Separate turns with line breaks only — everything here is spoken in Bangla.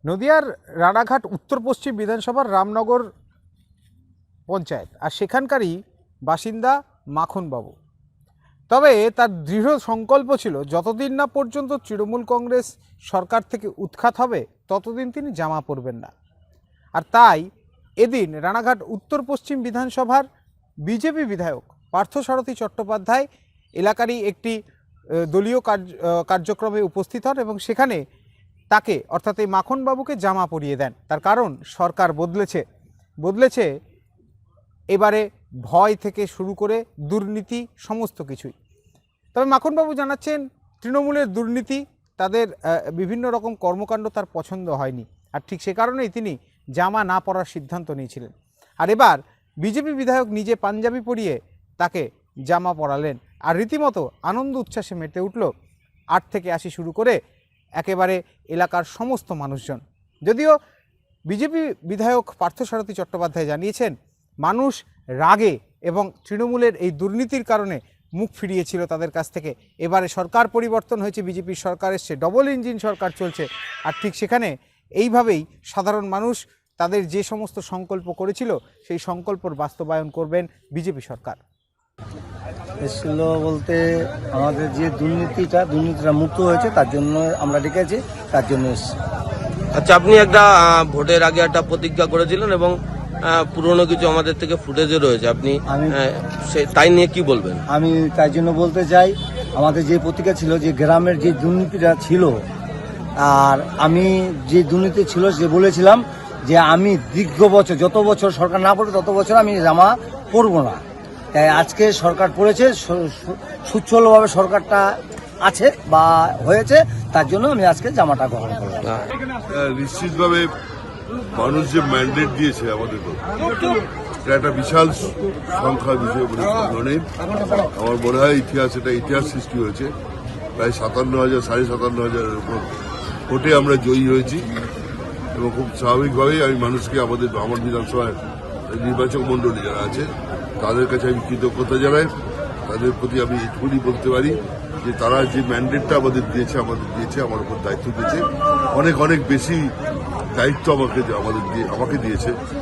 নদিয়ার রানাঘাট উত্তর পশ্চিম বিধানসভার রামনগর পঞ্চায়েত আর সেখানকারই বাসিন্দা মাখনবাবু। তবে তার দৃঢ় সংকল্প ছিল যতদিন না পর্যন্ত তৃণমূল কংগ্রেস সরকার থেকে উৎখাত হবে ততদিন তিনি জামা পরবেন না। আর তাই এদিন রানাঘাট উত্তর পশ্চিম বিধানসভার বিজেপি বিধায়ক পার্থসারথী চট্টোপাধ্যায় এলাকারই একটি দলীয় কার্যক্রমে উপস্থিত হন এবং সেখানে তাকে অর্থাৎ এই মাখনবাবুকে জামা পরিয়ে দেন। তার কারণ সরকার বদলেছে এবারে ভয় থেকে শুরু করে দুর্নীতি সমস্ত কিছুই। তবে মাখনবাবু জানাচ্ছেন তৃণমূলের দুর্নীতি, তাদের বিভিন্ন রকম কর্মকাণ্ড তার পছন্দ হয়নি, আর ঠিক সে কারণেই তিনি জামা না পরার সিদ্ধান্ত নিয়েছিলেন। আর এবার বিজেপি বিধায়ক নিজে পাঞ্জাবি পরিয়ে তাকে জামা পরালেন, আর রীতিমতো আনন্দ উচ্ছ্বাসে মেতে উঠল 8 থেকে 80 শুরু করে একেবারে এলাকার সমস্ত মানুষজন। যদিও বিজেপি বিধায়ক পার্থসারথী চট্টোপাধ্যায় জানিয়েছেন মানুষ রাগে এবং তৃণমূলের এই দুর্নীতির কারণে মুখ ফিরিয়েছিল তাদের কাছ থেকে। এবারে সরকার পরিবর্তন হয়েছে, বিজেপির সরকার এসছে, ডবল ইঞ্জিন সরকার চলছে, আর ঠিক সেখানে এইভাবেই সাধারণ মানুষ তাদের যে সমস্ত সংকল্প করেছিল সেই সংকল্পর বাস্তবায়ন করবেন বিজেপি সরকার।
এসেছিল বলতে আমাদের যে দুর্নীতিটা মুক্ত হয়েছে তার জন্য আমরা ডেকেছি, তার জন্য এসেছি।
আচ্ছা, আপনি একটা ভোটের আগে একটা প্রতিজ্ঞা করেছিলেন এবং পুরনো কিছু আমাদের থেকে ফুটেজে রয়েছে, আপনি তাই নিয়ে কি বলবেন?
আমি তাই জন্য বলতে চাই, আমাদের যে প্রতিজ্ঞা ছিল যে গ্রামের যে দুর্নীতিটা ছিল, আর আমি যে দুর্নীতি ছিল যে বলেছিলাম যে আমি দীর্ঘ বছর যত বছর সরকার না পড়ে তত বছর আমি জামা পরবো না। তাই আজকে সরকার পড়েছে, সুচ্ছলভাবে সরকারটা আছে বা হয়েছে, তার জন্য আমি আজকে জামাটা গ্রহণ করলাম।
নিশ্চিতভাবে মানুষ যে ম্যান্ডেট দিয়েছে আমাদের একটা বিশাল সংখ্যা বিষয় বলে মনে আমার মনে হয় ইতিহাস সৃষ্টি হয়েছে। প্রায় 57,000 57,500-এর উপর ভোটে আমরা জয়ী হয়েছি এবং খুব স্বাভাবিকভাবেই আমি মানুষকে আমার বিধানসভার নির্বাচক মণ্ডলী যারা আছে তাদের কাছে আমি কৃতজ্ঞতা জানাই। তাদের প্রতি আমি এটুকুনি বলতে পারি যে তারা যে ম্যান্ডেটটা আমাদের দিয়েছে আমার উপর দায়িত্ব দিয়েছে, অনেক বেশি দায়িত্ব আমাকে দিয়েছে।